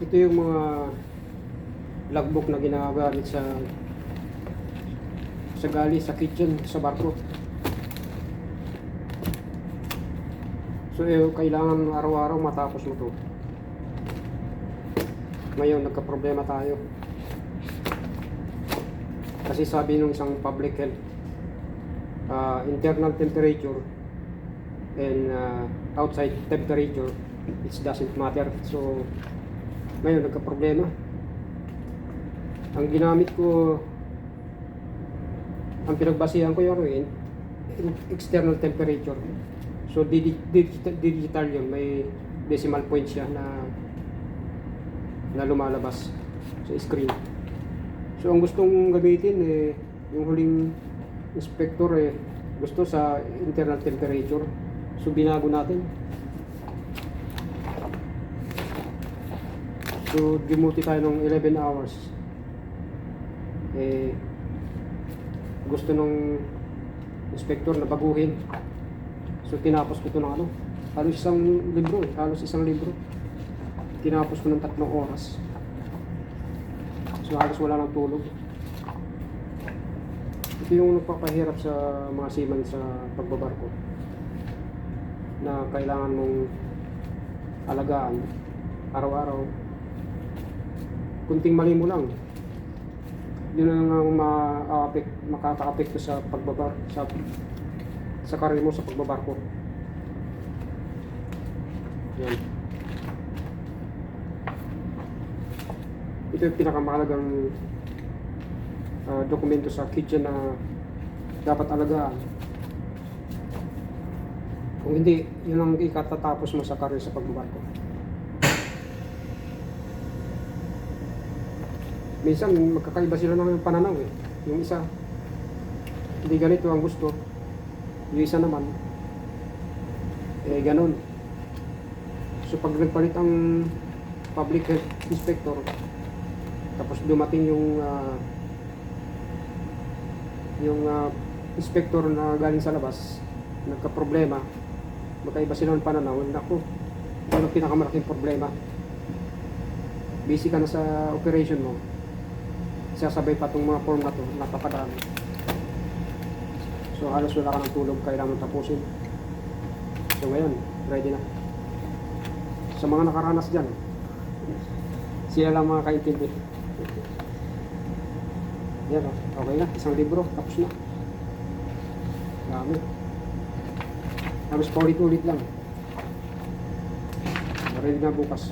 Ito yung mga logbook na ginagamit sa galley, sa kitchen, sa barko. So kailangan araw-araw matapos mo to. Ngayon nagka-problema tayo. Kasi sabi nung isang public health, internal temperature and outside temperature, it doesn't matter. So ngayon nagka-problema. Ang ginamit ko, ang pinagbasihan ko yung external temperature. So digital yun, may decimal point siya na lumalabas sa screen. So ang gustong gamitin yung huling inspector gusto sa internal temperature. So binago natin. So demote tayo ng 11 hours. Gusto nung inspector na baguhin. So tinapos ko ito ng halos isang libro. Tinapos ko ng 3 oras. So halos wala nang tulog. Ito yung nagpapahirap sa mga seaman sa pagbabarko, na kailangan mong alagaan araw-araw. Kunting mali mo lang, yun ang makaka-apekto sa pagbabar, sa karir mo sa pagbabarko. Yan. Ito yung pinakamahalagang dokumento sa kitchen na dapat alagaan. Kung hindi, yun ang ikatatapos mo sa karir sa pagbabarko. Minsan magkakaiba sila ng pananaw Yung isa, hindi ganito ang gusto. Yung isa naman, ganun. So pag nagpalit ang public health inspector, tapos dumating yung inspector na galing sa labas, nagka-problema, magkaiba sila ng pananaw. Naku, yun ang pinakamalaking problema. Busy ka na sa operation mo, sasabay pa itong mga form na to, napakadami. So halos wala ka ng tulog, kailangan mong tapusin. So ngayon, ready na. Sa mga nakaranas dyan, sila lang makakaintindi. Yan okay na, isang libro, tapos na. Dami. Halos paulit-ulit lang. Ready na bukas.